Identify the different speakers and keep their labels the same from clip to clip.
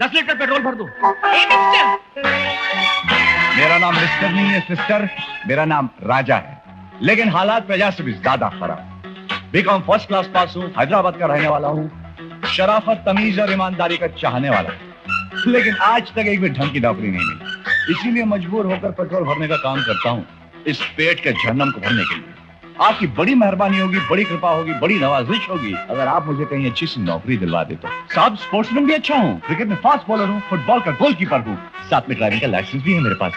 Speaker 1: 10 litre petrol भर दो।
Speaker 2: मेरा नाम मिस्टर नहीं है सिस्टर, मेरा नाम राजा है, लेकिन हालात प्रजा से भी ज्यादा खराब। बीकॉम फर्स्ट क्लास पास हूँ, हैदराबाद का रहने वाला हूँ, शराफत, तमीज और ईमानदारी का चाहने वाला हूँ, लेकिन आज तक एक भी ढंग की नौकरी नहीं मिली। इसीलिए मजबूर होकर पेट्रोल भरने का काम करता हूँ, इस पेट के जहन्नम को भरने के लिए। आपकी बड़ी मेहरबानी होगी, बड़ी कृपा होगी, बड़ी नवाजिश होगी अगर आप मुझे कहीं अच्छी सी नौकरी दिलवा दे तो। साहब, स्पोर्ट्समैन भी अच्छा हूँ, क्रिकेट में फास्ट बॉलर हूँ, फुटबॉल का गोलकीपर हूँ, साथ में ड्राइविंग का लाइसेंस भी है मेरे पास।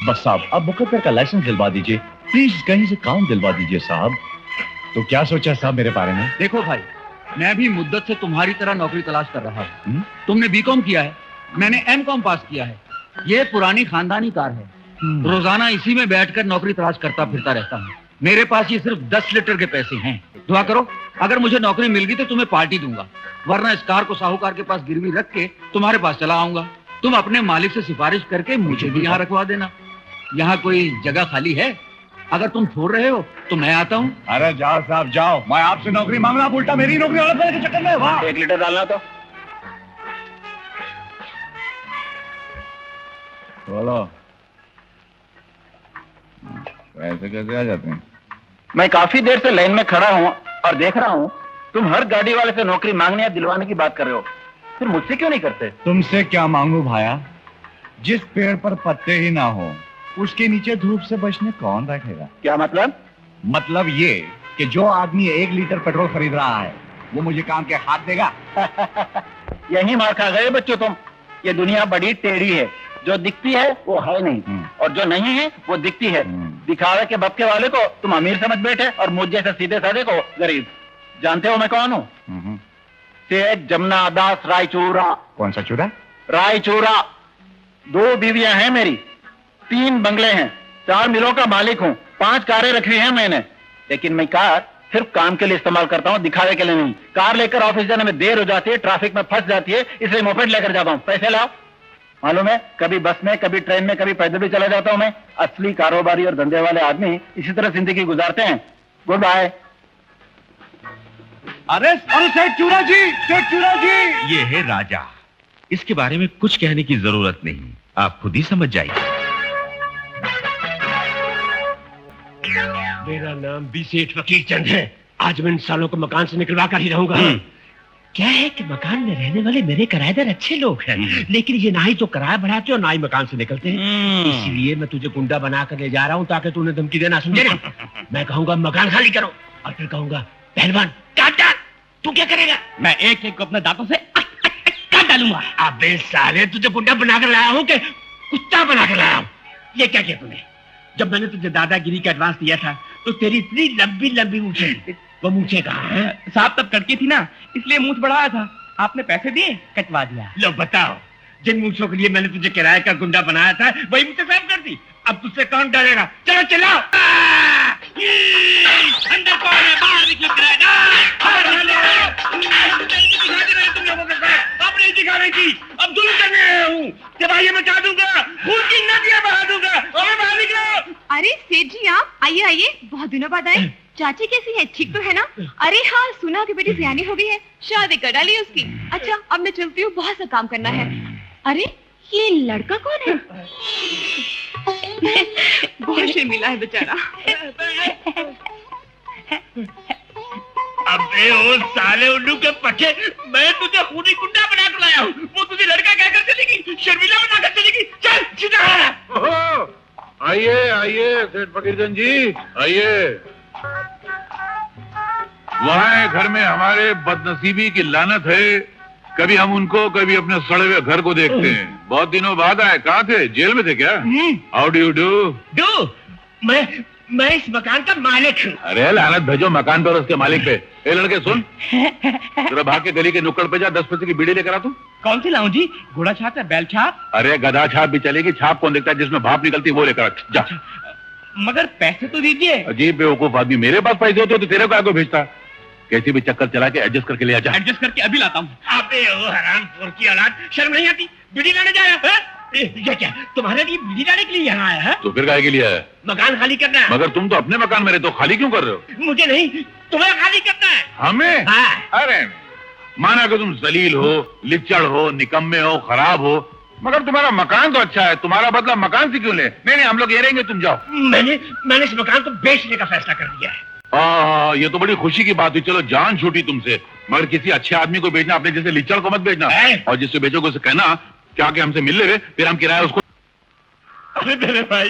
Speaker 2: बस साहब, आप मुकद्दर का लाइसेंस दिलवा दीजिए प्लीज, कहीं से काम दिलवा दीजिए साहब। तो क्या सोचा साहब मेरे बारे में?
Speaker 1: देखो भाई, मैं भी मुद्दत से तुम्हारी तरह नौकरी तलाश कर रहा हूँ। तुमने बीकॉम किया है, मैंने एमकॉम पास किया है। ये पुरानी खानदानी कार है, रोजाना इसी में बैठकर नौकरी तलाश करता फिरता रहता हूँ। मेरे पास ये सिर्फ 10 लीटर के पैसे हैं। दुआ करो, अगर मुझे नौकरी मिल गई तो तुम्हें पार्टी दूंगा, वरना इस कार को साहूकार के पास गिरवी रख के तुम्हारे पास चला आऊंगा। तुम अपने मालिक से सिफारिश करके मुझे भी यहाँ रखवा देना। यहाँ कोई जगह खाली है? अगर तुम छोड़ रहे हो तो मैं आता हूँ।
Speaker 2: अरे जाओ साहब जाओ, मैं आपसे नौकरी मांगना, उल्टा मेरी नौकरी वाला के चक्कर में। वाह,
Speaker 1: 1 लीटर डालना तो
Speaker 2: बोलो, पैसे कैसे आ जाते हैं?
Speaker 3: मैं काफी देर से लाइन में खड़ा हूँ और देख रहा हूँ तुम हर गाड़ी वाले से नौकरी मांगने या दिलवाने की बात कर रहे हो, फिर मुझसे क्यों नहीं करते?
Speaker 2: तुमसे क्या मांगू भाया? जिस पेड़ पर पत्ते ही ना हो उसके नीचे धूप से बचने कौन बैठेगा?
Speaker 3: क्या मतलब?
Speaker 2: मतलब ये कि जो आदमी 1 लीटर पेट्रोल खरीद रहा है वो मुझे काम के हाथ देगा।
Speaker 3: यही मार खा गए बच्चों तुम। ये दुनिया बड़ी टेढ़ी है, जो दिखती है वो है नहीं और जो नहीं है वो दिखती है। दिखावे के बक्के वाले को तुम अमीर समझ बैठे और मुझ जैसे सीधे साधे को गरीब। जानते हो मैं कौन हूँ? सेठ जमुना दास रायचूरा।
Speaker 2: कौन सा चूरा?
Speaker 3: रायचूरा। 2 बीवियां हैं मेरी, 3 बंगले हैं, 4 मिलों का मालिक हूँ, 5 कारें रखी हैं मैंने, लेकिन मैं कार सिर्फ काम के लिए इस्तेमाल करता हूँ, दिखावे के लिए नहीं। कार लेकर ऑफिस जाने में देर हो जाती है, ट्रैफिक में फंस जाती है, इसलिए मोपेड लेकर जाता हूँ। पैसे लाओ। मालूम है, कभी बस में, कभी ट्रेन में, कभी पैदल भी चला जाता हूँ मैं। असली कारोबारी और धंधे वाले आदमी इसी तरह जिंदगी गुजारते हैं। Good bye.
Speaker 2: अरे सेठ चूरा जी, सेठ चूरा जी।
Speaker 4: ये है राजा, इसके बारे में कुछ कहने की जरूरत नहीं, आप खुद ही समझ जाइए।
Speaker 5: मेरा नाम भी सेठ फकीर चंद है। आज मैं इन सालों को मकान से निकलवा कर ही रहूंगा। क्या है कि मकान में रहने वाले मेरे किराएदार अच्छे लोग हैं, लेकिन ये ना ही तो किराया बढ़ाते और ना ही मकान से निकलते हैं। इसलिए मैं तुझे गुंडा बना कर ले जा रहा हूँ ताकि तू उन्हें धमकी देना, समझे ना? मैं कहूंगा मकान खाली करो और फिर कहूंगा पहलवान काट डाल। तू क्या करेगा?
Speaker 1: मैं एक एक को अपने दांतों से काट डालूंगा।
Speaker 5: अबे साले, तुझे गुंडा बनाकर लाया हूँ कि कुत्ता बनाकर लाया हूँ? ये क्या किया तूने? जब मैंने तुझे दादागिरी का एडवांस दिया था तो तेरी इतनी लंबी लंबी मूछें, वो मूछें कहाँ हैं?
Speaker 1: साहब तब कड़की थी ना, इसलिए मूछ बढ़ाया था, आपने पैसे दिए, कटवा दिया।
Speaker 5: लो बताओ, जिन मूछों के लिए मैंने तुझे किराए का गुंडा बनाया था वही मुझसे साफ कर दी। अब तुझसे कौन डरेगा? चलो चलाओ। अंदर कौन है? बाहर निकलो किराएदार। तुम लोगों के साथ अब नहीं दिखा रही थी, अब जुल्म करने आया हूँ। जब ये मचा दूंगा, खून की नदियां बहा दूंगा। और बाहर निकलो।
Speaker 6: अरे सेठ जी, आप आइए आइए, बहुत दिनों बाद आए। चाची कैसी है? ठीक तो है ना? अरे हाँ, सुना कि बेटी सियानी हो गई है, शादी कर डाली उसकी। अच्छा, अब मैं चलती हूँ, बहुत सा काम करना है। अरे ये लड़का कौन है? बहुत शर्मिला है बेचारा।
Speaker 5: अबे ओ साले उल्लू के पट्टे, मैं तुझे खूनी गुंडा बना कर लाया हूँ, वो तुझे लड़का कहकर चलेगी, शर्मिला बनाकर चलेगी। चल सीधा।
Speaker 7: आइए आइए सेठ फकीरचंद जी, आइए। वहाँ घर में हमारे बदनसीबी की लानत है, कभी हम उनको कभी अपने सड़े हुए घर को देखते हैं। बहुत दिनों बाद आए। कहाँ थे? जेल में थे क्या? How do you do?
Speaker 5: मैं इस मकान का मालिक हूँ।
Speaker 7: अरे लानत भेजो मकान पे और उसके मालिक पे। ए लड़के सुन, तेरा भाग के गली के नुक्कड़ पे जा, 10 पैसे की बीड़ी लेकर आ। तू
Speaker 1: कौन सी लाऊं जी? घोड़ा छाप या बैल छाप?
Speaker 7: अरे गधा छाप भी चलेगी, छाप कौन देखता है? जिसमें भाप निकलती है वो लेकर आ। जा।
Speaker 1: मगर पैसे तो दीजिए।
Speaker 7: अजीब बेवकूफ आदमी, मेरे पास पैसे होते तो तेरे को आगे भेजता। कैसी भी चक्कर चला के एडजस्ट करके ले आ जा।
Speaker 1: एडजस्ट करके अभी लाता हूँ।
Speaker 5: अबे ओ हरामखोर की औलाद, शर्म नहीं आती? बीड़ी लाने जा रहा है? ये क्या तुम्हारे लिए बीड़ी लाने के लिए यहाँ आया है?
Speaker 7: तो फिर काहे के लिए आया?
Speaker 5: मकान खाली करना है।
Speaker 7: मगर तुम तो अपने मकान में रहते हो, खाली क्यों कर रहे हो?
Speaker 5: मुझे नहीं, तुम्हें खाली करना है।
Speaker 7: हमें?
Speaker 5: हाँ।
Speaker 7: अरे माना कि तुम जलील हो, लिच्चड़ हो, निकम्मे हो, खराब हो, मगर तुम्हारा मकान तो अच्छा है। तुम्हारा बदला मकान से क्यों ले? नहीं, हम लोग ये रहेंगे, तुम जाओ।
Speaker 5: मैंने इस मकान को बेचने का फैसला कर लिया है।
Speaker 7: ये तो बड़ी खुशी की बात हुई। चलो जान छूटी तुमसे, मगर किसी अच्छे आदमी को बेचना, अपने जैसे लिच्चड़ को मत बेचना। और जिससे बेचोगे उसे कहना क्या कि हमसे मिल ले, फिर हम किराया उसको।
Speaker 5: अरे मेरे भाई,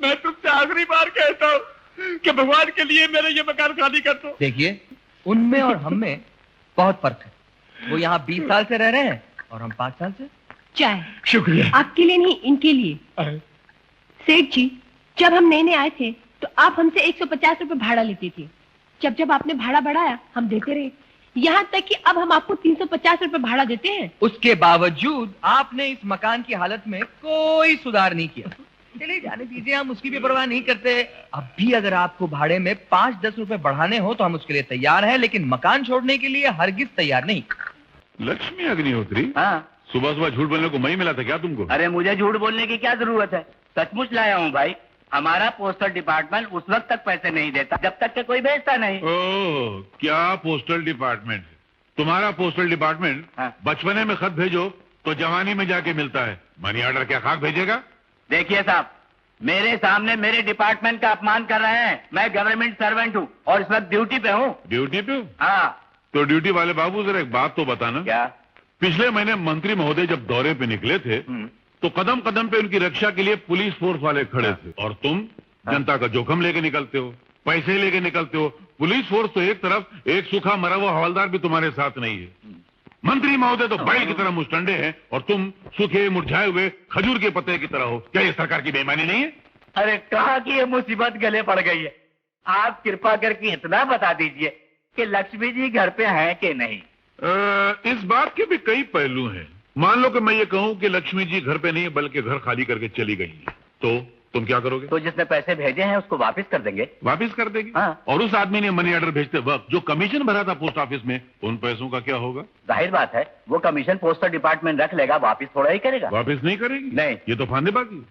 Speaker 5: मैं तुमसे आखिरी बार कहता हूँ कि भगवान के लिए मेरे ये मकान खाली कर दो।
Speaker 8: देखिए, उनमें और हम में बहुत फर्क है। वो यहाँ 20 साल से रह रहे हैं और हम 5 साल से।
Speaker 6: चाय
Speaker 5: शुक्रिया।
Speaker 6: आपके लिए नहीं, इनके लिए। सेठ जी, जब हम नए नए आए थे तो आप हमसे 150 रुपए भाड़ा लेते थे। जब जब आपने भाड़ा बढ़ाया हम देते रहे, यहाँ तक कि अब हम आपको 350 रुपए भाड़ा देते हैं।
Speaker 8: उसके बावजूद आपने इस मकान की हालत में कोई सुधार नहीं किया। चलिए जाने दीजिए, हम उसकी भी परवाह नहीं करते। अब भी अगर आपको भाड़े में 5-10 रुपए बढ़ाने हो तो हम उसके लिए तैयार हैं, लेकिन मकान छोड़ने के लिए हरगिज तैयार नहीं।
Speaker 7: लक्ष्मी अग्निहोत्री,
Speaker 3: हाँ,
Speaker 7: सुबह सुबह झूठ बोलने को मैं ही मिला था क्या तुमको?
Speaker 3: अरे मुझे झूठ बोलने की क्या जरूरत है, सचमुच लाया हूँ भाई। हमारा पोस्टल डिपार्टमेंट उस वक्त तक पैसे नहीं देता जब तक के कोई भेजता नहीं।
Speaker 7: ओह, क्या पोस्टल डिपार्टमेंट है तुम्हारा? पोस्टल डिपार्टमेंट
Speaker 3: हाँ।
Speaker 7: बचपने में खत भेजो तो जवानी में जाके मिलता है। मनी ऑर्डर क्या खाक भेजेगा?
Speaker 3: देखिए साहब, मेरे सामने मेरे डिपार्टमेंट का अपमान कर रहे हैं। मैं गवर्नमेंट सर्वेंट हूँ और इस वक्त ड्यूटी पे हूँ।
Speaker 7: ड्यूटी पे?
Speaker 3: हाँ।
Speaker 7: तो ड्यूटी वाले बाबू जरा एक बात तो बताना।
Speaker 3: क्या?
Speaker 7: पिछले महीने मंत्री महोदय जब दौरे पे निकले थे तो कदम कदम पे उनकी रक्षा के लिए पुलिस फोर्स वाले खड़े थे, और तुम जनता का जोखम लेके निकलते हो, पैसे लेके निकलते हो। पुलिस फोर्स तो एक तरफ, एक सूखा मरा हुआ हवलदार भी तुम्हारे साथ नहीं है। मंत्री महोदय तो बैल की तरह मुस्टंडे हैं और तुम सूखे मुरझाए हुए खजूर के पत्ते की तरह हो। क्या ये सरकार की बेईमानी नहीं है?
Speaker 3: अरे कहाँ की ये मुसीबत गले पड़ गई है। आप कृपा करके इतना बता दीजिए कि लक्ष्मी जी घर पे हैं कि नहीं।
Speaker 7: इस बात के भी कई पहलू हैं। मान लो कि मैं ये कहूं कि लक्ष्मी जी घर पे नहीं बल्कि घर खाली करके चली गई है, तो तुम क्या करोगे?
Speaker 3: तो जिसने पैसे भेजे हैं उसको वापस कर देंगे।
Speaker 7: वापस कर देगी?
Speaker 3: हाँ।
Speaker 7: और उस आदमी ने मनी ऑर्डर भेजते वक्त जो कमीशन भरा था पोस्ट ऑफिस में, उन पैसों का क्या होगा?
Speaker 3: जाहिर बात है, वो कमीशन पोस्टल डिपार्टमेंट रख लेगा, वापस थोड़ा ही करेगा।
Speaker 7: वापस नहीं करेगी?
Speaker 3: नहीं।
Speaker 7: ये तो फांदेबाजी।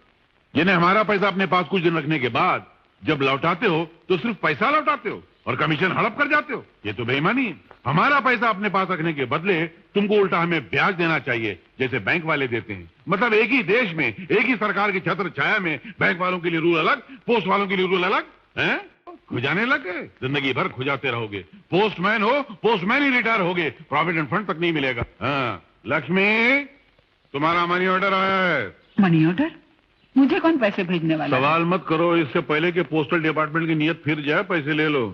Speaker 7: जिन्हें हमारा पैसा अपने पास कुछ दिन रखने के बाद जब लौटाते हो तो सिर्फ पैसा लौटाते हो और कमीशन हड़प कर जाते हो। ये तो बेईमानी है। हमारा पैसा अपने पास रखने के बदले तुमको उल्टा हमें ब्याज देना चाहिए, जैसे बैंक वाले देते हैं। मतलब एक ही देश में, एक ही सरकार की छत्र छाया में बैंक वालों के लिए रूल अलग, पोस्ट वालों के लिए रूल अलग हैं? खुजाने लग गए, जिंदगी भर खुजाते रहोगे। पोस्टमैन हो, पोस्टमैन ही रिटायर होगे, प्रोविडेंट फंड तक नहीं मिलेगा। हाँ, लक्ष्मी, तुम्हारा मनी ऑर्डर आया है।
Speaker 9: Money order? मुझे कौन पैसे भेजने वाला?
Speaker 7: सवाल मत करो, इससे पहले कि पोस्टल डिपार्टमेंट की नीयत फिर जाए, पैसे ले लो।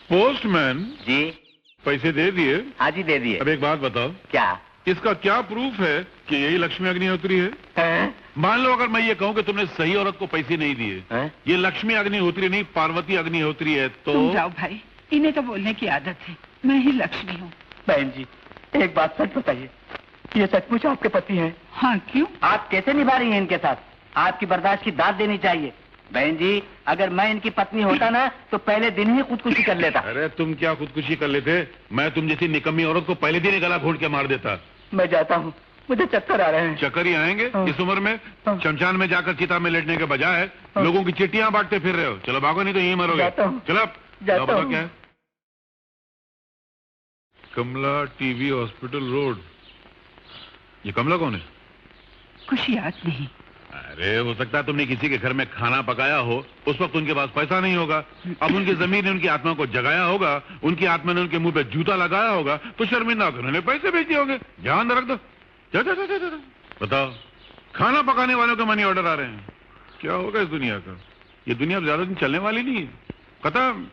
Speaker 7: पोस्टमैन
Speaker 3: जी।
Speaker 7: पैसे दे दिए?
Speaker 3: हाँ जी, दे दिए।
Speaker 7: अब एक बात बताओ,
Speaker 3: क्या?
Speaker 7: इसका क्या प्रूफ है कि यही लक्ष्मी अग्निहोत्री है? मान लो अगर मैं ये कहूँ कि तुमने सही औरत को पैसे नहीं दिए, ये लक्ष्मी अग्निहोत्री नहीं पार्वती अग्निहोत्री है, तो?
Speaker 9: तुम जाओ भाई, इन्हें तो बोलने की आदत है। मैं ही लक्ष्मी हूँ।
Speaker 3: बहन जी, एक बात सच बताइए, ये सचमुच आपके पति हैं?
Speaker 9: हाँ, क्यों?
Speaker 3: आप कैसे निभा रही हैं इनके साथ? आपकी बर्दाश्त की दाद देनी चाहिए। बहन जी, अगर मैं इनकी पत्नी होता ना तो पहले दिन ही खुदकुशी कर लेता।
Speaker 7: अरे तुम क्या खुदकुशी कर लेते? मैं तुम जैसी निकम्मी औरत को पहले दिन ही गला घोंट के मार देता।
Speaker 3: मैं जाता हूँ, मुझे चक्कर आ रहे हैं।
Speaker 7: चक्कर ही आएंगे इस उम्र में? शमशान में जाकर चिता में लेटने के बजाय लोगों की चिट्ठियां बांटते फिर रहे हो। चलो भागो, नहीं तो यहीं मरोगे। चलो बताओ क्या है? कमला टीवी हॉस्पिटल रोड। ये कमला कौन है?
Speaker 9: कुछ याद नहीं।
Speaker 7: अरे हो सकता है तुमने किसी के घर में खाना पकाया हो, उस वक्त उनके पास पैसा नहीं होगा। अब उनकी जमीन ने उनकी आत्मा को जगाया होगा, उनकी आत्मा ने उनके मुंह पे जूता लगाया होगा, तो शर्मिंदा होकर उन्होंने पैसे भेज दिए होंगे। ध्यान रख दो। जा, जा, जा, जा, जा। बताओ, खाना पकाने वालों के मनी ऑर्डर आ रहे हैं। क्या होगा इस दुनिया का? ये दुनिया अब ज्यादा दिन चलने वाली नहीं है, खत्म।